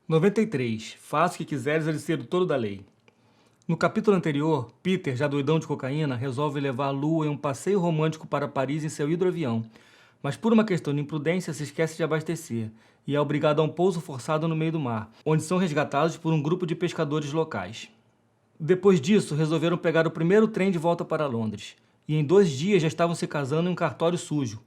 93. Faça o que quiseres, ele ser o touro da lei. No capítulo anterior, Peter, já doidão de cocaína, resolve levar Lou em um passeio romântico para Paris em seu hidroavião, mas por uma questão de imprudência se esquece de abastecer e é obrigado a um pouso forçado no meio do mar, onde são resgatados por um grupo de pescadores locais. Depois disso, resolveram pegar o primeiro trem de volta para Londres, e em 2 dias já estavam se casando em um cartório sujo.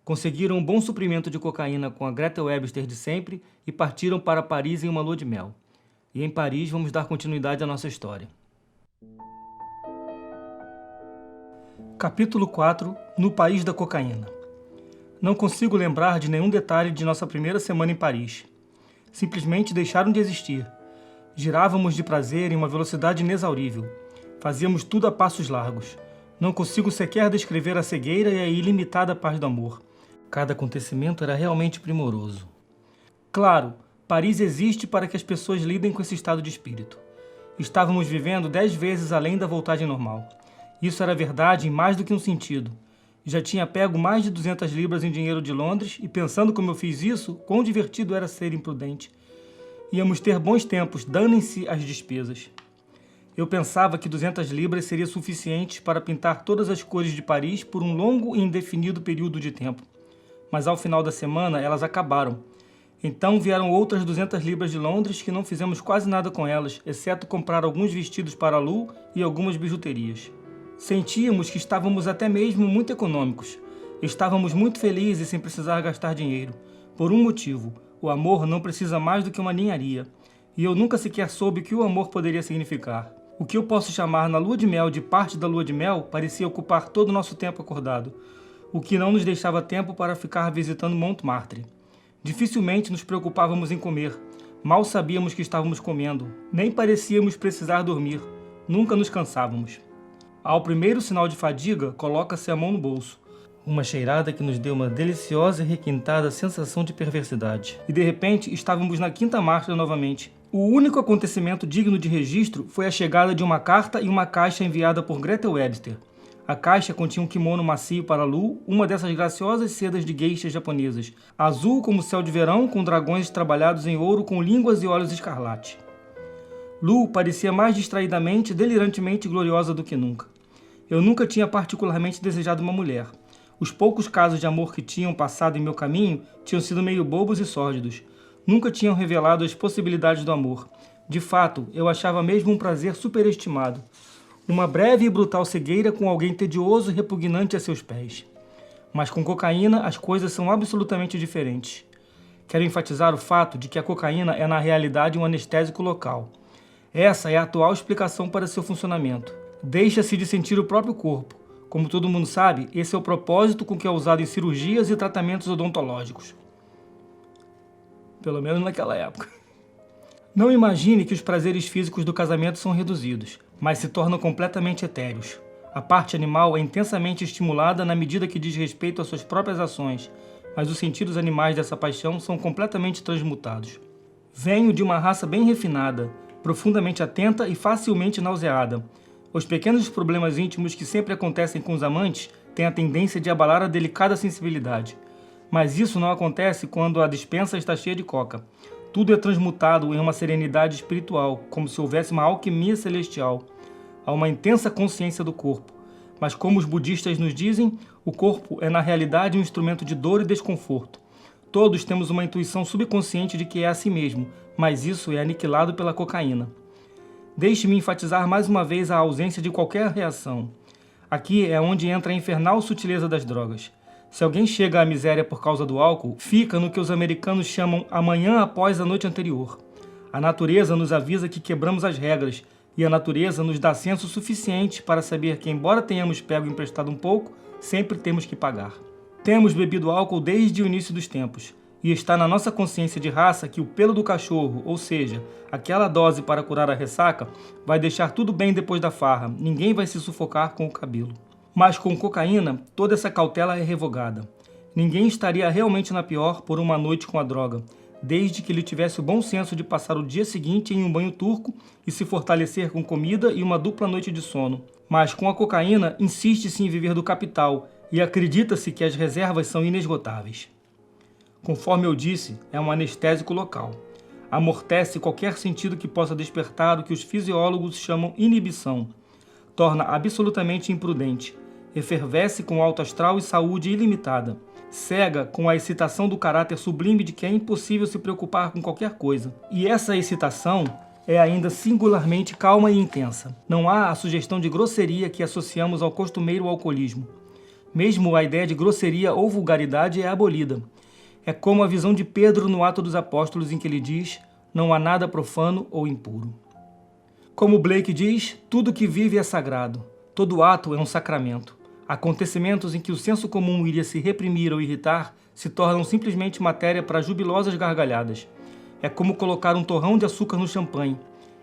Conseguiram um bom suprimento de cocaína com a Gretel Webster de sempre e partiram para Paris em uma lua de mel. E em Paris vamos dar continuidade à nossa história. Capítulo 4. No País da Cocaína. Não consigo lembrar de nenhum detalhe de nossa primeira semana em Paris. Simplesmente deixaram de existir. Girávamos de prazer em uma velocidade inexaurível. Fazíamos tudo a passos largos. Não consigo sequer descrever a cegueira e a ilimitada paz do amor. Cada acontecimento era realmente primoroso. Claro, Paris existe para que as pessoas lidem com esse estado de espírito. Estávamos vivendo 10 vezes além da voltagem normal. Isso era verdade em mais do que um sentido. Já tinha pego mais de 200 libras em dinheiro de Londres e pensando como eu fiz isso, quão divertido era ser imprudente. Íamos ter bons tempos, danem-se as despesas. Eu pensava que 200 libras seria suficiente para pintar todas as cores de Paris por um longo e indefinido período de tempo. Mas ao final da semana elas acabaram. Então vieram outras 200 libras de Londres que não fizemos quase nada com elas, exceto comprar alguns vestidos para Lu e algumas bijuterias. Sentíamos que estávamos até mesmo muito econômicos. Estávamos muito felizes sem precisar gastar dinheiro. Por um motivo, o amor não precisa mais do que uma ninharia. E eu nunca sequer soube o que o amor poderia significar. O que eu posso chamar na lua de mel de parte da lua de mel parecia ocupar todo o nosso tempo acordado, o que não nos deixava tempo para ficar visitando Montmartre. Dificilmente nos preocupávamos em comer, mal sabíamos que estávamos comendo, nem parecíamos precisar dormir, nunca nos cansávamos. Ao primeiro sinal de fadiga, coloca-se a mão no bolso, uma cheirada que nos deu uma deliciosa e requintada sensação de perversidade. E de repente estávamos na 5ª marcha novamente. O único acontecimento digno de registro foi a chegada de uma carta e uma caixa enviada por Gretel Webster. A caixa continha um kimono macio para Lu, uma dessas graciosas sedas de geishas japonesas, azul como o céu de verão, com dragões trabalhados em ouro com línguas e olhos escarlate. Lu parecia mais distraidamente, delirantemente gloriosa do que nunca. Eu nunca tinha particularmente desejado uma mulher. Os poucos casos de amor que tinham passado em meu caminho tinham sido meio bobos e sórdidos. Nunca tinham revelado as possibilidades do amor. De fato, eu achava mesmo um prazer superestimado. Uma breve e brutal cegueira com alguém tedioso e repugnante a seus pés. Mas com cocaína as coisas são absolutamente diferentes. Quero enfatizar o fato de que a cocaína é na realidade um anestésico local. Essa é a atual explicação para seu funcionamento. Deixa-se de sentir o próprio corpo. Como todo mundo sabe, esse é o propósito com que é usado em cirurgias e tratamentos odontológicos. Pelo menos naquela época. Não imagine que os prazeres físicos do casamento são reduzidos, mas se tornam completamente etéreos. A parte animal é intensamente estimulada na medida que diz respeito às suas próprias ações, mas os sentidos animais dessa paixão são completamente transmutados. Venho de uma raça bem refinada, profundamente atenta e facilmente nauseada. Os pequenos problemas íntimos que sempre acontecem com os amantes têm a tendência de abalar a delicada sensibilidade. Mas isso não acontece quando a despensa está cheia de coca. Tudo é transmutado em uma serenidade espiritual, como se houvesse uma alquimia celestial. Há uma intensa consciência do corpo. Mas como os budistas nos dizem, o corpo é na realidade um instrumento de dor e desconforto. Todos temos uma intuição subconsciente de que é assim mesmo, mas isso é aniquilado pela cocaína. Deixe-me enfatizar mais uma vez a ausência de qualquer reação. Aqui é onde entra a infernal sutileza das drogas. Se alguém chega à miséria por causa do álcool, fica no que os americanos chamam amanhã após a noite anterior. A natureza nos avisa que quebramos as regras, e a natureza nos dá senso suficiente para saber que, embora tenhamos pego emprestado um pouco, sempre temos que pagar. Temos bebido álcool desde o início dos tempos, e está na nossa consciência de raça que o pelo do cachorro, ou seja, aquela dose para curar a ressaca, vai deixar tudo bem depois da farra, ninguém vai se sufocar com o cabelo. Mas com cocaína, toda essa cautela é revogada. Ninguém estaria realmente na pior por uma noite com a droga, desde que ele tivesse o bom senso de passar o dia seguinte em um banho turco e se fortalecer com comida e uma dupla noite de sono. Mas com a cocaína, insiste-se em viver do capital e acredita-se que as reservas são inesgotáveis. Conforme eu disse, é um anestésico local. amortece qualquer sentido que possa despertar o que os fisiólogos chamam inibição, torna absolutamente imprudente, efervesce com alto astral e saúde ilimitada, cega com a excitação do caráter sublime de que é impossível se preocupar com qualquer coisa. E essa excitação é ainda singularmente calma e intensa. Não há a sugestão de grosseria que associamos ao costumeiro alcoolismo. Mesmo a ideia de grosseria ou vulgaridade é abolida. É como a visão de Pedro no Ato dos Apóstolos, em que ele diz: não há nada profano ou impuro. Como Blake diz, tudo que vive é sagrado. Todo ato é um sacramento. Acontecimentos em que o senso comum iria se reprimir ou irritar se tornam simplesmente matéria para jubilosas gargalhadas. É como colocar um torrão de açúcar no champanhe.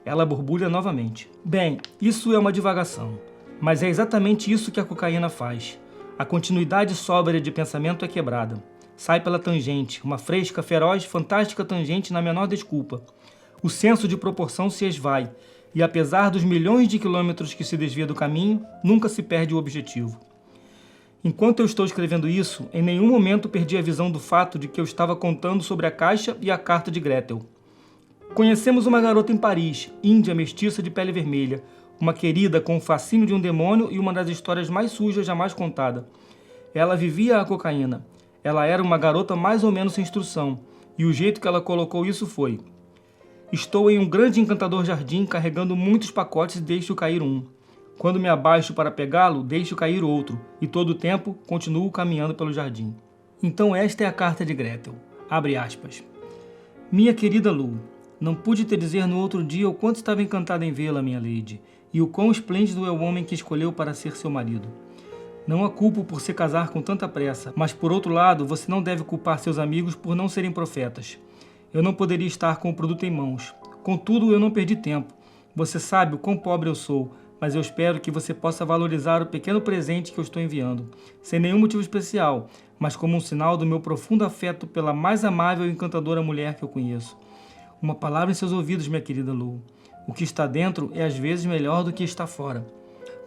Ela borbulha novamente. Bem, isso é uma divagação. Mas é exatamente isso que a cocaína faz. A continuidade sóbria de pensamento é quebrada. Sai pela tangente, uma fresca, feroz, fantástica tangente na menor desculpa. O senso de proporção se esvai, e apesar dos milhões de quilômetros que se desvia do caminho, nunca se perde o objetivo. Enquanto eu estou escrevendo isso, em nenhum momento perdi a visão do fato de que eu estava contando sobre a caixa e a carta de Gretel. Conhecemos uma garota em Paris, índia mestiça de pele vermelha, uma querida com o fascínio de um demônio e uma das histórias mais sujas jamais contada. Ela vivia a cocaína. Ela era uma garota mais ou menos sem instrução, e o jeito que ela colocou isso foi: estou em um grande encantador jardim carregando muitos pacotes e deixo cair um. Quando me abaixo para pegá-lo, deixo cair outro, e todo o tempo continuo caminhando pelo jardim. Então esta é a carta de Gretel. Abre aspas. Minha querida Lu, não pude te dizer no outro dia o quanto estava encantada em vê-la, minha lady, e o quão esplêndido é o homem que escolheu para ser seu marido. Não a culpo por se casar com tanta pressa, mas por outro lado, você não deve culpar seus amigos por não serem profetas. Eu não poderia estar com o produto em mãos. Contudo, eu não perdi tempo. Você sabe o quão pobre eu sou, mas eu espero que você possa valorizar o pequeno presente que eu estou enviando, sem nenhum motivo especial, mas como um sinal do meu profundo afeto pela mais amável e encantadora mulher que eu conheço. Uma palavra em seus ouvidos, minha querida Lu. O que está dentro é às vezes melhor do que está fora.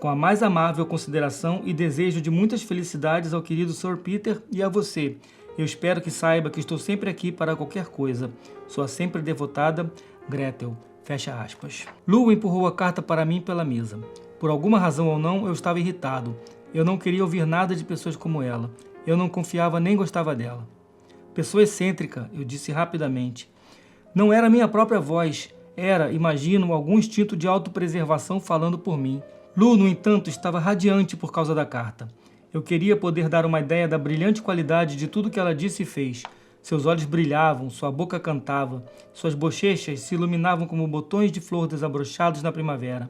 Com a mais amável consideração e desejo de muitas felicidades ao querido Sr. Peter e a você. Eu espero que saiba que estou sempre aqui para qualquer coisa. Sua sempre devotada Gretel. Fecha aspas. Lu empurrou a carta para mim pela mesa. Por alguma razão ou não, eu estava irritado. Eu não queria ouvir nada de pessoas como ela. Eu não confiava nem gostava dela. Pessoa excêntrica, eu disse rapidamente. Não era minha própria voz. Era, imagino, algum instinto de autopreservação falando por mim. Lu, no entanto, estava radiante por causa da carta. Eu queria poder dar uma ideia da brilhante qualidade de tudo que ela disse e fez. Seus olhos brilhavam, sua boca cantava, suas bochechas se iluminavam como botões de flor desabrochados na primavera.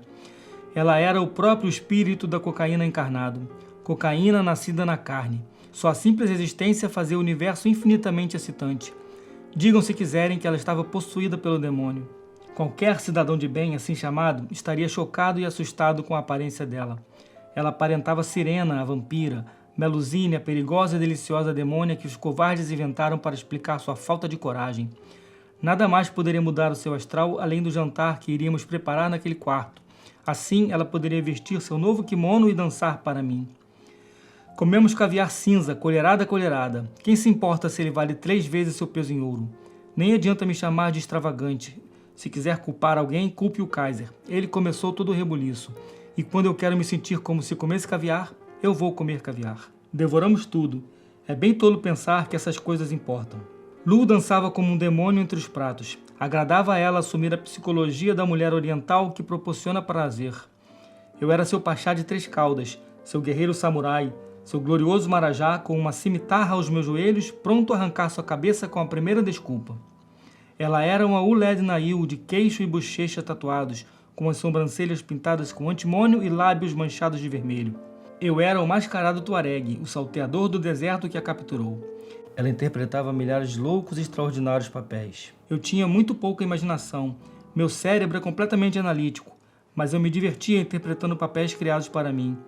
Ela era o próprio espírito da cocaína encarnado, cocaína nascida na carne. Sua simples existência fazia o universo infinitamente excitante. Digam se quiserem que ela estava possuída pelo demônio. Qualquer cidadão de bem, assim chamado, estaria chocado e assustado com a aparência dela. Ela aparentava Sirena, a vampira, Melusine, a perigosa e deliciosa demônia que os covardes inventaram para explicar sua falta de coragem. Nada mais poderia mudar o seu astral além do jantar que iríamos preparar naquele quarto. Assim, ela poderia vestir seu novo kimono e dançar para mim. Comemos caviar cinza, colherada a colherada. Quem se importa se ele vale 3 vezes seu peso em ouro? Nem adianta me chamar de extravagante. Se quiser culpar alguém, culpe o Kaiser. Ele começou todo o rebuliço. E quando eu quero me sentir como se comesse caviar, eu vou comer caviar. Devoramos tudo. É bem tolo pensar que essas coisas importam. Lu dançava como um demônio entre os pratos. Agradava a ela assumir a psicologia da mulher oriental que proporciona prazer. Eu era seu pachá de 3 caudas, seu guerreiro samurai, seu glorioso marajá com uma cimitarra aos meus joelhos, pronto a arrancar sua cabeça com a primeira desculpa. Ela era uma Uled Nail de queixo e bochecha tatuados, com as sobrancelhas pintadas com antimônio e lábios manchados de vermelho. Eu era o mascarado Tuareg, o salteador do deserto que a capturou. Ela interpretava milhares de loucos e extraordinários papéis. Eu tinha muito pouca imaginação. Meu cérebro é completamente analítico, mas eu me divertia interpretando papéis criados para mim.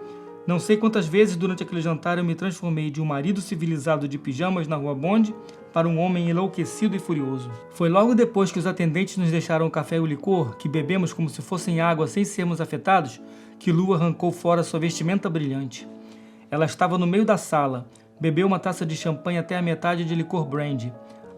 Não sei quantas vezes durante aquele jantar eu me transformei de um marido civilizado de pijamas na rua Bond para um homem enlouquecido e furioso. Foi logo depois que os atendentes nos deixaram o café e o licor, que bebemos como se fossem água sem sermos afetados, que Lu arrancou fora sua vestimenta brilhante. Ela estava no meio da sala, bebeu uma taça de champanhe até a metade de licor brandy.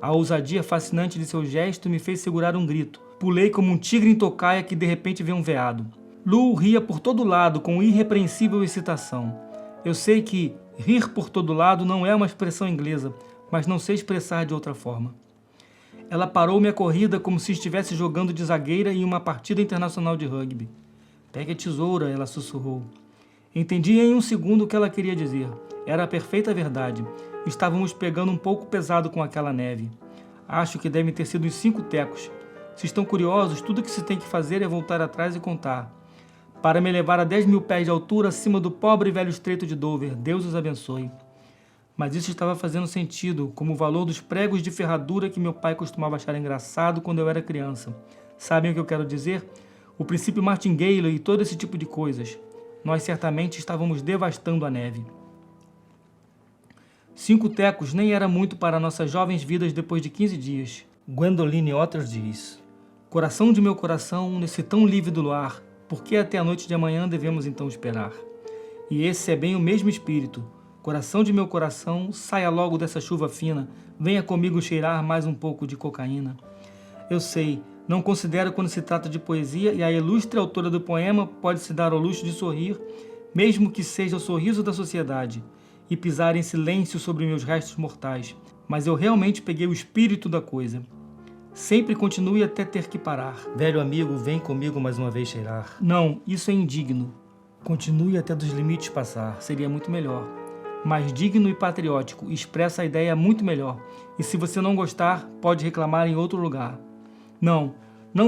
A ousadia fascinante de seu gesto me fez segurar um grito. Pulei como um tigre em tocaia que de repente vê um veado. Lu ria por todo lado com irrepreensível excitação. Eu sei que rir por todo lado não é uma expressão inglesa, mas não sei expressar de outra forma. Ela parou minha corrida como se estivesse jogando de zagueira em uma partida internacional de rugby. Pegue a tesoura, ela sussurrou. Entendi em um segundo o que ela queria dizer. Era a perfeita verdade. Estávamos pegando um pouco pesado com aquela neve. Acho que devem ter sido uns 5 tecos. Se estão curiosos, tudo que se tem que fazer é voltar atrás e contar. Para me levar a 10.000 pés de altura acima do pobre e velho estreito de Dover, Deus os abençoe. Mas isso estava fazendo sentido, como o valor dos pregos de ferradura que meu pai costumava achar engraçado quando eu era criança. Sabem o que eu quero dizer? O princípio martingale e todo esse tipo de coisas. Nós certamente estávamos devastando a neve. 5 tecos nem era muito para nossas jovens vidas depois de 15 dias. Gwendoline Otter diz: coração de meu coração, nesse tão lívido luar, por que até a noite de amanhã devemos então esperar? E esse é bem o mesmo espírito. Coração de meu coração, saia logo dessa chuva fina, venha comigo cheirar mais um pouco de cocaína. Eu sei, não considero quando se trata de poesia e a ilustre autora do poema pode se dar ao luxo de sorrir, mesmo que seja o sorriso da sociedade, e pisar em silêncio sobre meus restos mortais. Mas eu realmente peguei o espírito da coisa. Sempre continue até ter que parar. Velho amigo, vem comigo mais uma vez cheirar. Não, isso é indigno. Continue até dos limites passar, seria muito melhor. Mas digno e patriótico, expressa a ideia muito melhor. E se você não gostar, pode reclamar em outro lugar. Não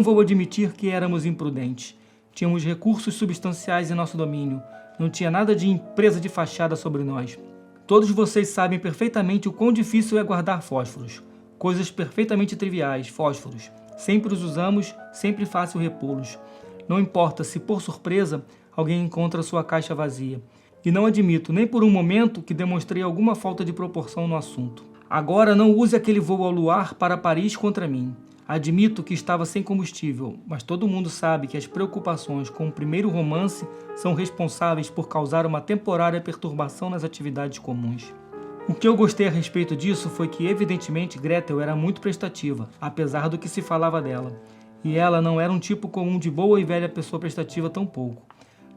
vou admitir que éramos imprudentes. Tínhamos recursos substanciais em nosso domínio. Não tinha nada de empresa de fachada sobre nós. Todos vocês sabem perfeitamente o quão difícil é guardar fósforos. Coisas perfeitamente triviais, fósforos. Sempre os usamos, sempre fácil repô-los. Não importa se, por surpresa, alguém encontra sua caixa vazia. E não admito, nem por um momento, que demonstrei alguma falta de proporção no assunto. Agora não use aquele voo ao luar para Paris contra mim. Admito que estava sem combustível, mas todo mundo sabe que as preocupações com o primeiro romance são responsáveis por causar uma temporária perturbação nas atividades comuns. O que eu gostei a respeito disso foi que, evidentemente, Gretel era muito prestativa, apesar do que se falava dela. E ela não era um tipo comum de boa e velha pessoa prestativa tampouco.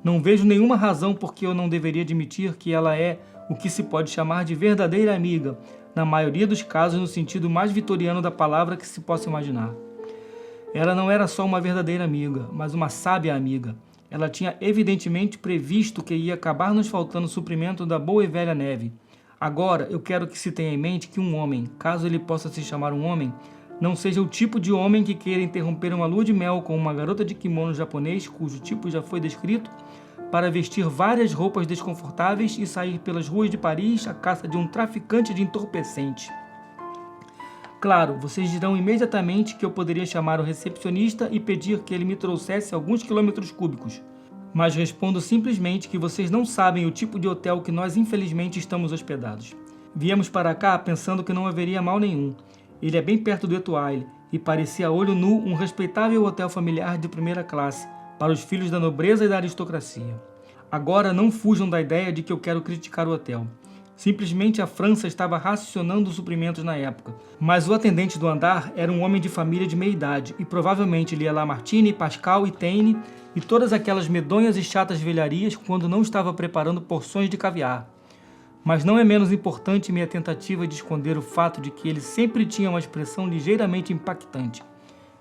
Não vejo nenhuma razão por que eu não deveria admitir que ela é o que se pode chamar de verdadeira amiga, na maioria dos casos no sentido mais vitoriano da palavra que se possa imaginar. Ela não era só uma verdadeira amiga, mas uma sábia amiga. Ela tinha evidentemente previsto que ia acabar nos faltando suprimento da boa e velha neve. Agora, eu quero que se tenha em mente que um homem, caso ele possa se chamar um homem, não seja o tipo de homem que queira interromper uma lua de mel com uma garota de kimono japonês, cujo tipo já foi descrito, para vestir várias roupas desconfortáveis e sair pelas ruas de Paris à caça de um traficante de entorpecente. Claro, vocês dirão imediatamente que eu poderia chamar o recepcionista e pedir que ele me trouxesse alguns quilômetros cúbicos. Mas respondo simplesmente que vocês não sabem o tipo de hotel que nós infelizmente estamos hospedados. Viemos para cá pensando que não haveria mal nenhum. Ele é bem perto do Etoile e parecia a olho nu um respeitável hotel familiar de primeira classe para os filhos da nobreza e da aristocracia. Agora não fujam da ideia de que eu quero criticar o hotel. Simplesmente a França estava racionando os suprimentos na época, mas o atendente do andar era um homem de família de meia idade e provavelmente lia Lamartine, Pascal e Taine e todas aquelas medonhas e chatas velharias quando não estava preparando porções de caviar. Mas não é menos importante minha tentativa de esconder o fato de que ele sempre tinha uma expressão ligeiramente impactante,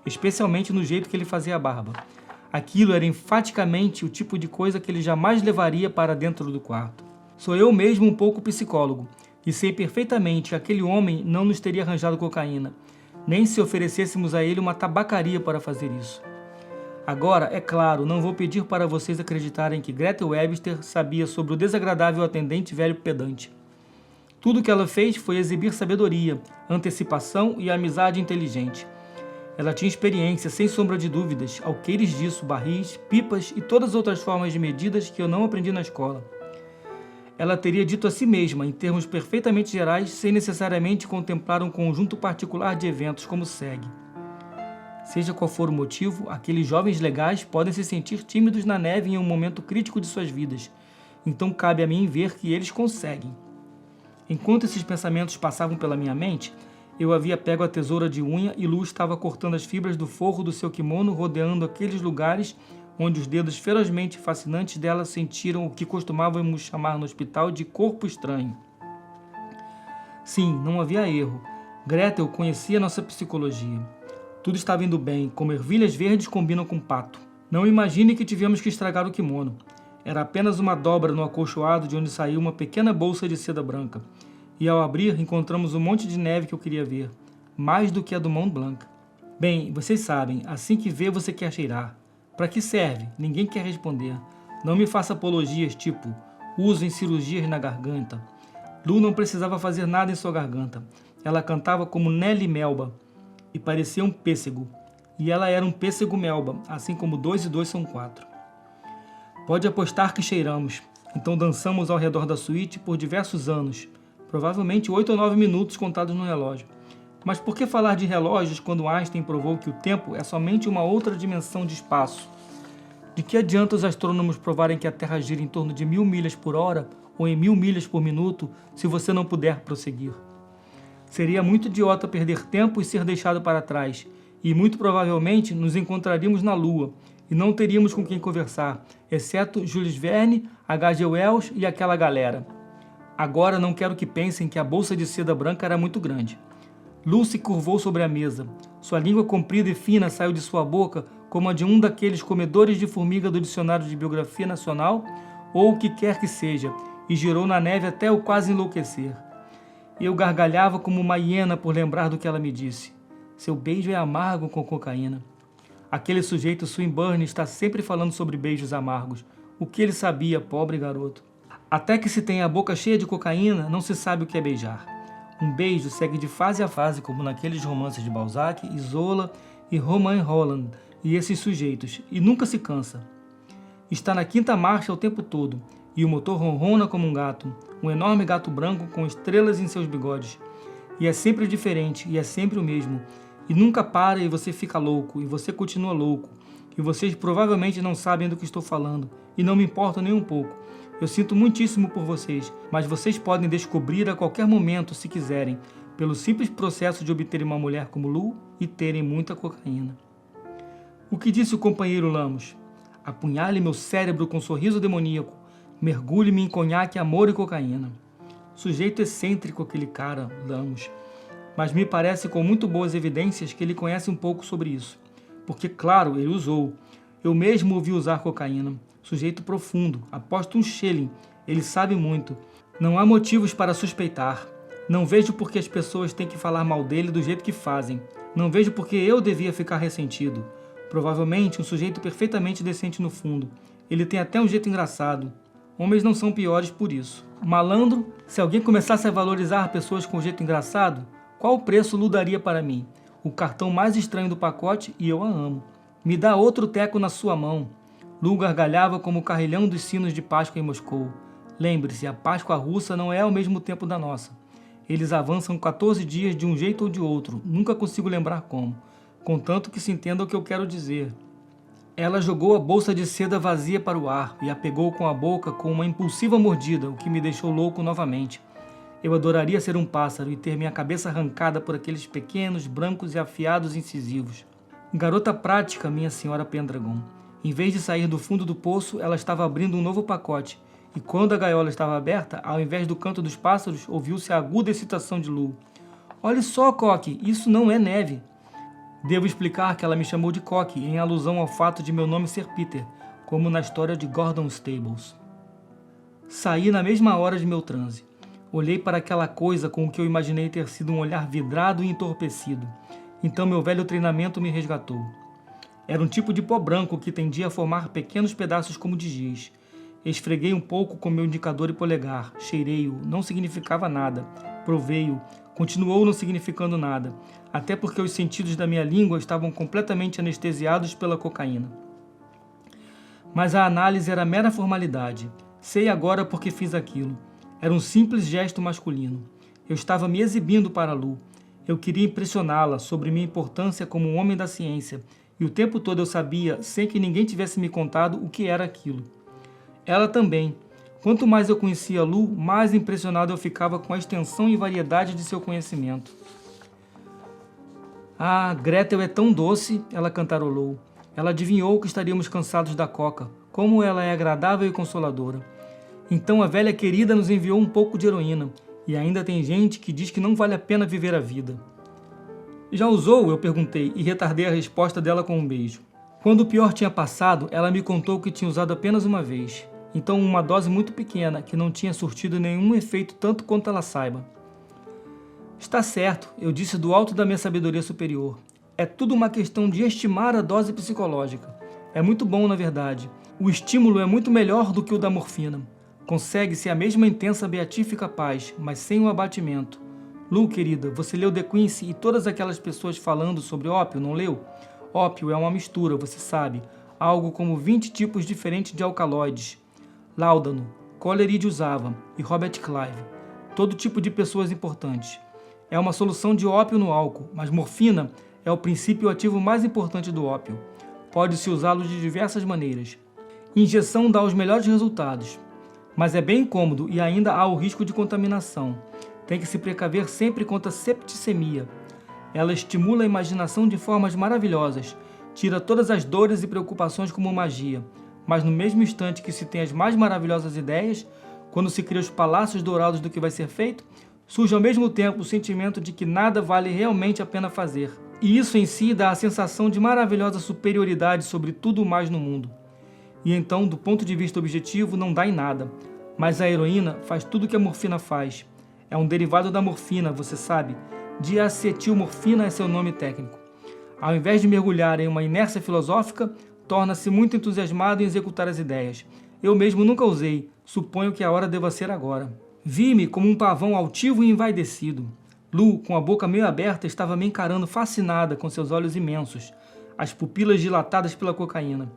especialmente no jeito que ele fazia a barba. Aquilo era enfaticamente o tipo de coisa que ele jamais levaria para dentro do quarto. Sou eu mesmo um pouco psicólogo, e sei perfeitamente que aquele homem não nos teria arranjado cocaína, nem se oferecêssemos a ele uma tabacaria para fazer isso. Agora, é claro, não vou pedir para vocês acreditarem que Gretel Webster sabia sobre o desagradável atendente velho pedante. Tudo o que ela fez foi exibir sabedoria, antecipação e amizade inteligente. Ela tinha experiência, sem sombra de dúvidas, alqueires disso, barris, pipas e todas as outras formas de medidas que eu não aprendi na escola. Ela teria dito a si mesma, em termos perfeitamente gerais, sem necessariamente contemplar um conjunto particular de eventos como segue. Seja qual for o motivo, aqueles jovens legais podem se sentir tímidos na neve em um momento crítico de suas vidas. Então cabe a mim ver que eles conseguem. Enquanto esses pensamentos passavam pela minha mente, Eu havia pego a tesoura de unha e Lu estava cortando as fibras do forro do seu kimono, rodeando aqueles lugares onde os dedos ferozmente fascinantes dela sentiram o que costumávamos chamar no hospital de corpo estranho. Sim, não havia erro. Gretel conhecia nossa psicologia. Tudo estava indo bem, como ervilhas verdes combinam com pato. Não imagine que tivemos que estragar o kimono. Era apenas uma dobra no acolchoado de onde saiu uma pequena bolsa de seda branca. E ao abrir, encontramos um monte de neve que eu queria ver. Mais do que a do Mont Blanc. Bem, vocês sabem, assim que vê você quer cheirar. Para que serve? Ninguém quer responder. Não me faça apologias tipo, uso em cirurgias na garganta. Lu não precisava fazer nada em sua garganta. Ela cantava como Nelly Melba e parecia um pêssego. E ela era um pêssego Melba, assim como 2 e 2 são 4. Pode apostar que cheiramos. Então dançamos ao redor da suíte por diversos anos. Provavelmente 8 ou 9 minutos contados no relógio. Mas por que falar de relógios quando Einstein provou que o tempo é somente uma outra dimensão de espaço? De que adianta os astrônomos provarem que a Terra gira em torno de 1000 milhas por hora ou em 1000 milhas por minuto se você não puder prosseguir? Seria muito idiota perder tempo e ser deixado para trás, e muito provavelmente nos encontraríamos na Lua, e não teríamos com quem conversar, exceto Jules Verne, H.G. Wells e aquela galera. Agora não quero que pensem que a bolsa de seda branca era muito grande. Lu se curvou sobre a mesa. Sua língua comprida e fina saiu de sua boca como a de um daqueles comedores de formiga do Dicionário de Biografia Nacional, ou o que quer que seja, e girou na neve até eu quase enlouquecer. Eu gargalhava como uma hiena por lembrar do que ela me disse. Seu beijo é amargo com cocaína. Aquele sujeito Swinburne está sempre falando sobre beijos amargos. O que ele sabia, pobre garoto? Até que se tem a boca cheia de cocaína, não se sabe o que é beijar. Um beijo segue de fase a fase, como naqueles romances de Balzac, Isola e Romain Rolland e esses sujeitos, e nunca se cansa. Está na quinta marcha o tempo todo, e o motor ronrona como um enorme gato branco com estrelas em seus bigodes. E é sempre diferente, e é sempre o mesmo. E nunca para e você fica louco, e você continua louco. E vocês provavelmente não sabem do que estou falando, e não me importa nem um pouco. Eu sinto muitíssimo por vocês, mas vocês podem descobrir a qualquer momento, se quiserem, pelo simples processo de obterem uma mulher como Lu e terem muita cocaína. O que disse o companheiro Lamos? Apunhale meu cérebro com um sorriso demoníaco, mergulhe-me em conhaque, amor e cocaína. Sujeito excêntrico aquele cara, Lamos, mas me parece com muito boas evidências que ele conhece um pouco sobre isso, porque, claro, ele usou. Eu mesmo o vi usar cocaína. Sujeito profundo, aposto um shilling, ele sabe muito. Não há motivos para suspeitar. Não vejo por que as pessoas têm que falar mal dele do jeito que fazem. Não vejo por que eu devia ficar ressentido. Provavelmente um sujeito perfeitamente decente no fundo. Ele tem até um jeito engraçado. Homens não são piores por isso. Malandro, se alguém começasse a valorizar pessoas com jeito engraçado, qual preço Lu daria para mim? O cartão mais estranho do pacote e eu a amo. Me dá outro teco na sua mão. Lu gargalhava como o carrilhão dos sinos de Páscoa em Moscou. Lembre-se, a Páscoa russa não é ao mesmo tempo da nossa. Eles avançam 14 dias de um jeito ou de outro, nunca consigo lembrar como, contanto que se entenda o que eu quero dizer. Ela jogou a bolsa de seda vazia para o ar e a pegou com a boca com uma impulsiva mordida, o que me deixou louco novamente. Eu adoraria ser um pássaro e ter minha cabeça arrancada por aqueles pequenos, brancos e afiados incisivos. Garota prática, minha senhora Pendragon. Em vez de sair do fundo do poço, ela estava abrindo um novo pacote, e quando a gaiola estava aberta, ao invés do canto dos pássaros, ouviu-se a aguda excitação de Lu. Olhe só, Coque, isso não é neve. Devo explicar que ela me chamou de Coque, em alusão ao fato de meu nome ser Peter, como na história de Gordon Stables. Saí na mesma hora de meu transe. Olhei para aquela coisa com o que eu imaginei ter sido um olhar vidrado e entorpecido. Então meu velho treinamento me resgatou. Era um tipo de pó branco que tendia a formar pequenos pedaços como de giz. Esfreguei um pouco com meu indicador e polegar, cheirei-o, não significava nada. Provei-o, continuou não significando nada, até porque os sentidos da minha língua estavam completamente anestesiados pela cocaína. Mas a análise era mera formalidade. Sei agora por que fiz aquilo. Era um simples gesto masculino. Eu estava me exibindo para Lu. Eu queria impressioná-la sobre minha importância como um homem da ciência, e o tempo todo eu sabia, sem que ninguém tivesse me contado, o que era aquilo. Ela também. Quanto mais eu conhecia Lu, mais impressionado eu ficava com a extensão e variedade de seu conhecimento. Ah, Gretel é tão doce, ela cantarolou. Ela adivinhou que estaríamos cansados da coca. Como ela é agradável e consoladora. Então a velha querida nos enviou um pouco de heroína. E ainda tem gente que diz que não vale a pena viver a vida. Já usou? Eu perguntei e retardei a resposta dela com um beijo. Quando o pior tinha passado, ela me contou que tinha usado apenas uma vez. Então uma dose muito pequena, que não tinha surtido nenhum efeito tanto quanto ela saiba. Está certo, eu disse do alto da minha sabedoria superior. É tudo uma questão de estimar a dose psicológica. É muito bom, na verdade. O estímulo é muito melhor do que o da morfina. Consegue-se a mesma intensa beatífica paz, mas sem o abatimento. Lu, querida, você leu De Quincey e todas aquelas pessoas falando sobre ópio, não leu? Ópio é uma mistura, você sabe. Algo como 20 tipos diferentes de alcaloides. Láudano, Coleridge usava, e Robert Clive. Todo tipo de pessoas importantes. É uma solução de ópio no álcool, mas morfina é o princípio ativo mais importante do ópio. Pode-se usá-lo de diversas maneiras. Injeção dá os melhores resultados, mas é bem incômodo e ainda há o risco de contaminação. Tem que se precaver sempre contra a septicemia. Ela estimula a imaginação de formas maravilhosas, tira todas as dores e preocupações como magia, mas no mesmo instante que se tem as mais maravilhosas ideias, quando se cria os palácios dourados do que vai ser feito, surge ao mesmo tempo o sentimento de que nada vale realmente a pena fazer. E isso em si dá a sensação de maravilhosa superioridade sobre tudo mais no mundo. E então, do ponto de vista objetivo, não dá em nada. Mas a heroína faz tudo o que a morfina faz. É um derivado da morfina, você sabe. Diacetilmorfina é seu nome técnico. Ao invés de mergulhar em uma inércia filosófica, torna-se muito entusiasmado em executar as ideias. Eu mesmo nunca usei, suponho que a hora deva ser agora. Vi-me como um pavão altivo e envaidecido. Lu, com a boca meio aberta, estava me encarando fascinada com seus olhos imensos, as pupilas dilatadas pela cocaína.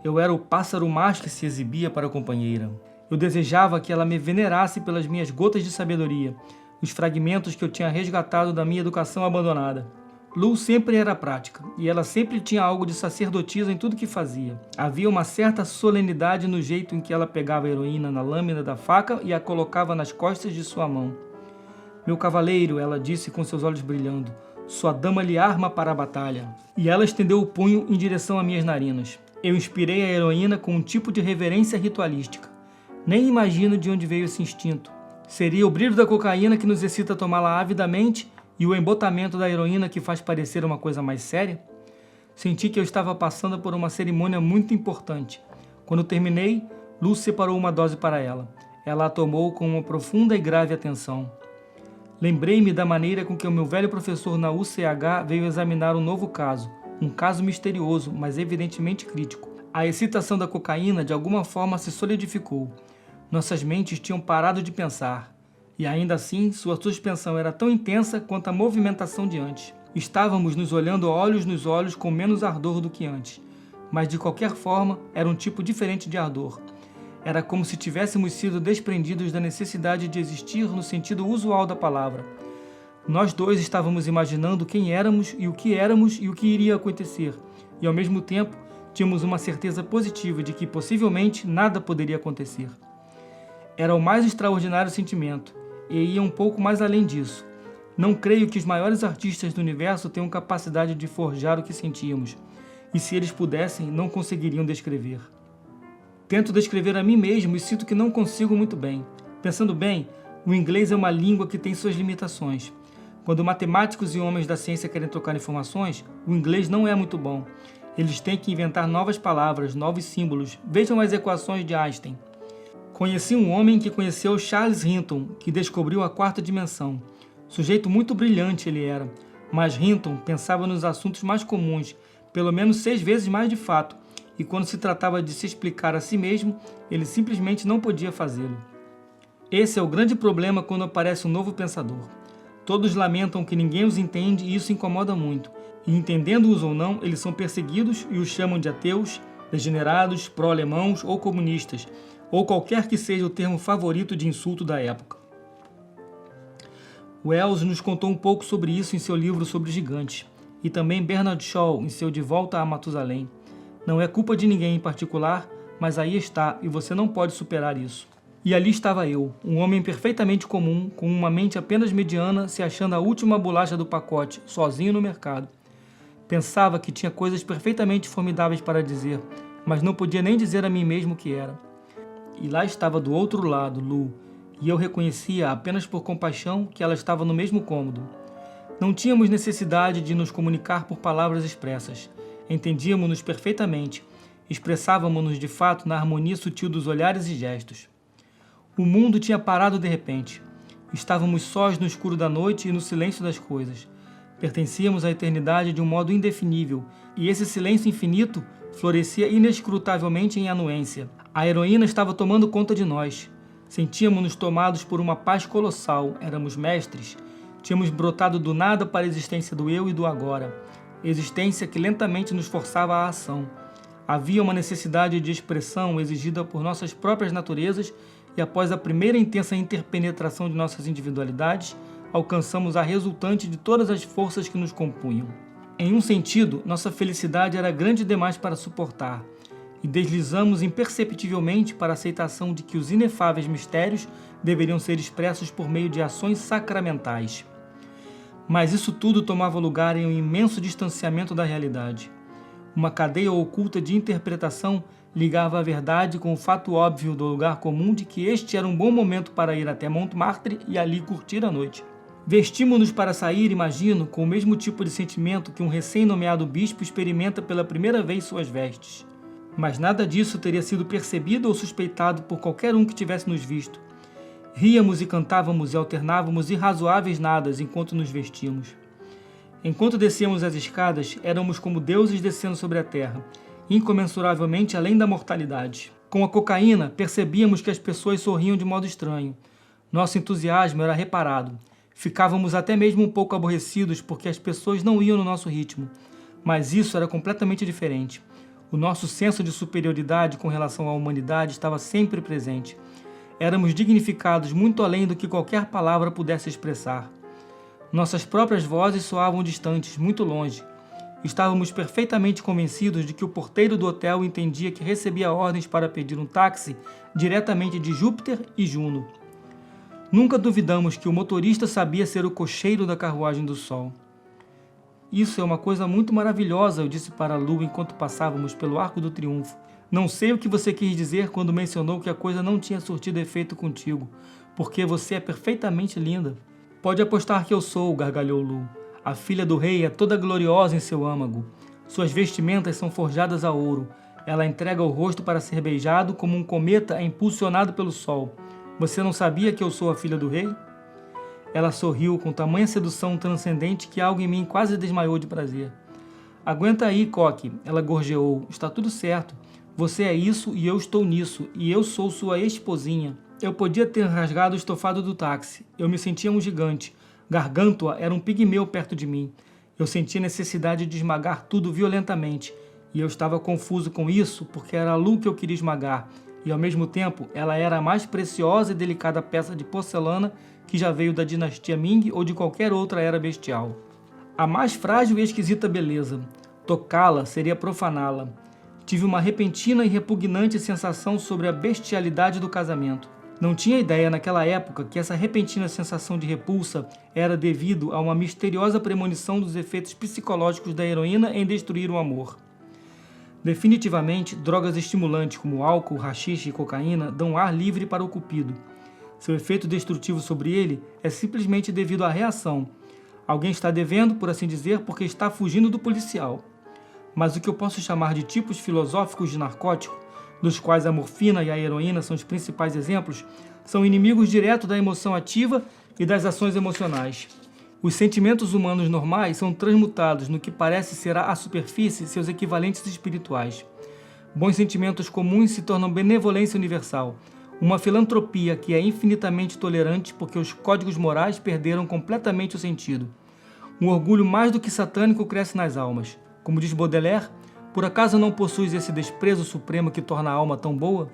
Eu era o pássaro macho que se exibia para a companheira. Eu desejava que ela me venerasse pelas minhas gotas de sabedoria, os fragmentos que eu tinha resgatado da minha educação abandonada. Lu sempre era prática, e ela sempre tinha algo de sacerdotisa em tudo que fazia. Havia uma certa solenidade no jeito em que ela pegava a heroína na lâmina da faca e a colocava nas costas de sua mão. Meu cavaleiro, ela disse com seus olhos brilhando, sua dama lhe arma para a batalha. E ela estendeu o punho em direção a minhas narinas. Eu inspirei a heroína com um tipo de reverência ritualística. Nem imagino de onde veio esse instinto. Seria o brilho da cocaína que nos excita a tomá-la avidamente e o embotamento da heroína que faz parecer uma coisa mais séria? Senti que eu estava passando por uma cerimônia muito importante. Quando terminei, Lu separou uma dose para ela. Ela a tomou com uma profunda e grave atenção. Lembrei-me da maneira com que o meu velho professor na UCH veio examinar um novo caso. Um caso misterioso, mas evidentemente crítico. A excitação da cocaína de alguma forma se solidificou. Nossas mentes tinham parado de pensar. E ainda assim, sua suspensão era tão intensa quanto a movimentação de antes. Estávamos nos olhando olhos nos olhos com menos ardor do que antes. Mas de qualquer forma, era um tipo diferente de ardor. Era como se tivéssemos sido desprendidos da necessidade de existir no sentido usual da palavra. Nós dois estávamos imaginando quem éramos e o que iria acontecer. E ao mesmo tempo, tínhamos uma certeza positiva de que possivelmente nada poderia acontecer. Era o mais extraordinário sentimento, e ia um pouco mais além disso. Não creio que os maiores artistas do universo tenham capacidade de forjar o que sentíamos, e se eles pudessem, não conseguiriam descrever. Tento descrever a mim mesmo e sinto que não consigo muito bem. Pensando bem, o inglês é uma língua que tem suas limitações. Quando matemáticos e homens da ciência querem trocar informações, o inglês não é muito bom. Eles têm que inventar novas palavras, novos símbolos. Vejam as equações de Einstein. Conheci um homem que conheceu Charles Hinton, que descobriu a quarta dimensão. Sujeito muito brilhante ele era, mas Hinton pensava nos assuntos mais comuns, pelo menos 6 vezes mais de fato, e quando se tratava de se explicar a si mesmo, ele simplesmente não podia fazê-lo. Esse é o grande problema quando aparece um novo pensador. Todos lamentam que ninguém os entende e isso incomoda muito. E entendendo-os ou não, eles são perseguidos e os chamam de ateus, degenerados, pró-alemãos ou comunistas, ou qualquer que seja o termo favorito de insulto da época. Wells nos contou um pouco sobre isso em seu livro sobre gigantes, e também Bernard Shaw em seu De Volta a Matusalém. Não é culpa de ninguém em particular, mas aí está, e você não pode superar isso. E ali estava eu, um homem perfeitamente comum, com uma mente apenas mediana, se achando a última bolacha do pacote, sozinho no mercado. Pensava que tinha coisas perfeitamente formidáveis para dizer, mas não podia nem dizer a mim mesmo o que era. E lá estava do outro lado, Lu, e eu reconhecia apenas por compaixão que ela estava no mesmo cômodo. Não tínhamos necessidade de nos comunicar por palavras expressas. Entendíamos-nos perfeitamente, expressávamos-nos de fato na harmonia sutil dos olhares e gestos. O mundo tinha parado de repente. Estávamos sós no escuro da noite e no silêncio das coisas. Pertencíamos à eternidade de um modo indefinível, e esse silêncio infinito florescia inescrutavelmente em anuência. A heroína estava tomando conta de nós. Sentíamos-nos tomados por uma paz colossal, éramos mestres. Tínhamos brotado do nada para a existência do eu e do agora, existência que lentamente nos forçava à ação. Havia uma necessidade de expressão exigida por nossas próprias naturezas e após a primeira intensa interpenetração de nossas individualidades, alcançamos a resultante de todas as forças que nos compunham. Em um sentido, nossa felicidade era grande demais para suportar, e deslizamos imperceptivelmente para a aceitação de que os inefáveis mistérios deveriam ser expressos por meio de ações sacramentais. Mas isso tudo tomava lugar em um imenso distanciamento da realidade. Uma cadeia oculta de interpretação ligava a verdade com o fato óbvio do lugar comum de que este era um bom momento para ir até Montmartre e ali curtir a noite. Vestimos-nos para sair, imagino, com o mesmo tipo de sentimento que um recém-nomeado bispo experimenta pela primeira vez suas vestes. Mas nada disso teria sido percebido ou suspeitado por qualquer um que tivesse nos visto. Ríamos e cantávamos e alternávamos irrazoáveis nadas enquanto nos vestíamos. Enquanto descíamos as escadas, éramos como deuses descendo sobre a terra, incomensuravelmente além da mortalidade. Com a cocaína, percebíamos que as pessoas sorriam de modo estranho. Nosso entusiasmo era reparado. Ficávamos até mesmo um pouco aborrecidos porque as pessoas não iam no nosso ritmo. Mas isso era completamente diferente. O nosso senso de superioridade com relação à humanidade estava sempre presente. Éramos dignificados muito além do que qualquer palavra pudesse expressar. Nossas próprias vozes soavam distantes, muito longe. Estávamos perfeitamente convencidos de que o porteiro do hotel entendia que recebia ordens para pedir um táxi diretamente de Júpiter e Juno. Nunca duvidamos que o motorista sabia ser o cocheiro da carruagem do sol. Isso é uma coisa muito maravilhosa, eu disse para Lu enquanto passávamos pelo Arco do Triunfo. Não sei o que você quis dizer quando mencionou que a coisa não tinha surtido efeito contigo, porque você é perfeitamente linda. Pode apostar que eu sou, gargalhou Lu. A filha do rei é toda gloriosa em seu âmago. Suas vestimentas são forjadas a ouro. Ela entrega o rosto para ser beijado como um cometa é impulsionado pelo sol. Você não sabia que eu sou a filha do rei? Ela sorriu com tamanha sedução transcendente que algo em mim quase desmaiou de prazer. Aguenta aí, Coque, ela gorjeou. Está tudo certo. Você é isso e eu estou nisso, e eu sou sua esposinha. Eu podia ter rasgado o estofado do táxi. Eu me sentia um gigante. Gargantua era um pigmeu perto de mim. Eu sentia necessidade de esmagar tudo violentamente. E eu estava confuso com isso porque era a Lu que eu queria esmagar. E ao mesmo tempo, ela era a mais preciosa e delicada peça de porcelana que já veio da dinastia Ming ou de qualquer outra era bestial. A mais frágil e esquisita beleza. Tocá-la seria profaná-la. Tive uma repentina e repugnante sensação sobre a bestialidade do casamento. Não tinha ideia naquela época que essa repentina sensação de repulsa era devido a uma misteriosa premonição dos efeitos psicológicos da heroína em destruir o amor. Definitivamente, drogas estimulantes como álcool, haxixe e cocaína dão ar livre para o cupido. Seu efeito destrutivo sobre ele é simplesmente devido à reação. Alguém está devendo, por assim dizer, porque está fugindo do policial. Mas o que eu posso chamar de tipos filosóficos de narcótico, dos quais a morfina e a heroína são os principais exemplos, são inimigos diretos da emoção ativa e das ações emocionais. Os sentimentos humanos normais são transmutados no que parece ser à superfície seus equivalentes espirituais. Bons sentimentos comuns se tornam benevolência universal, uma filantropia que é infinitamente tolerante porque os códigos morais perderam completamente o sentido. Um orgulho mais do que satânico cresce nas almas. Como diz Baudelaire, por acaso não possuis esse desprezo supremo que torna a alma tão boa?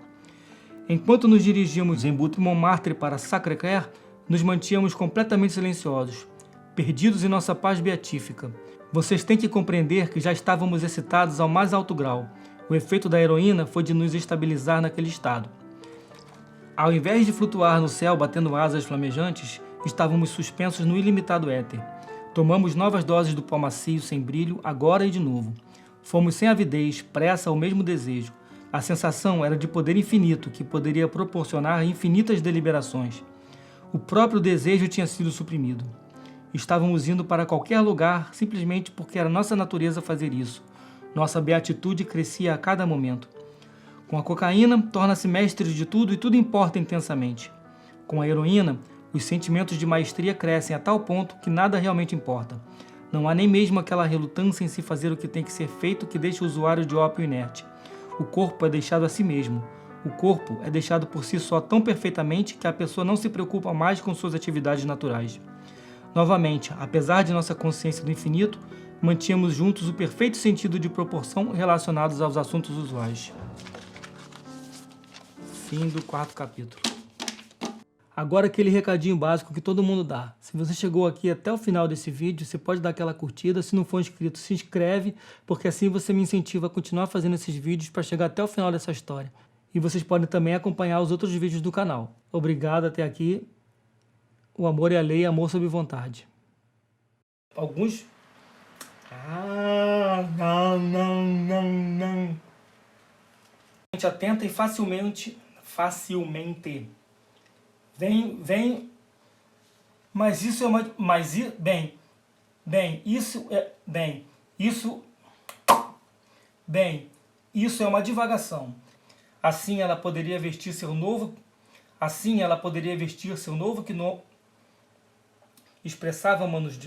Enquanto nos dirigíamos em Butte Montmartre para Sacré-Cœur, nos mantínhamos completamente silenciosos, perdidos em nossa paz beatífica. Vocês têm que compreender que já estávamos excitados ao mais alto grau. O efeito da heroína foi de nos estabilizar naquele estado. Ao invés de flutuar no céu batendo asas flamejantes, estávamos suspensos no ilimitado éter. Tomamos novas doses do pó macio sem brilho, agora e de novo. Fomos sem avidez, pressa ou mesmo desejo. A sensação era de poder infinito, que poderia proporcionar infinitas deliberações. O próprio desejo tinha sido suprimido. Estávamos indo para qualquer lugar simplesmente porque era nossa natureza fazer isso. Nossa beatitude crescia a cada momento. Com a cocaína, torna-se mestre de tudo e tudo importa intensamente. Com a heroína, os sentimentos de maestria crescem a tal ponto que nada realmente importa. Não há nem mesmo aquela relutância em se fazer o que tem que ser feito que deixa o usuário de ópio inerte. O corpo é deixado a si mesmo. O corpo é deixado por si só tão perfeitamente que a pessoa não se preocupa mais com suas atividades naturais. Novamente, apesar de nossa consciência do infinito, mantínhamos juntos o perfeito sentido de proporção relacionados aos assuntos usuais. Fim do 4º capítulo. Agora aquele recadinho básico que todo mundo dá. Se você chegou aqui até o final desse vídeo, você pode dar aquela curtida. Se não for inscrito, se inscreve, porque assim você me incentiva a continuar fazendo esses vídeos para chegar até o final dessa história. E vocês podem também acompanhar os outros vídeos do canal. Obrigado até aqui. O amor é a lei, amor sob vontade. Alguns... não. Atenta e facilmente... Vem, mas isso é uma... Isso é uma divagação. Assim ela poderia vestir seu novo que não... Expressávamos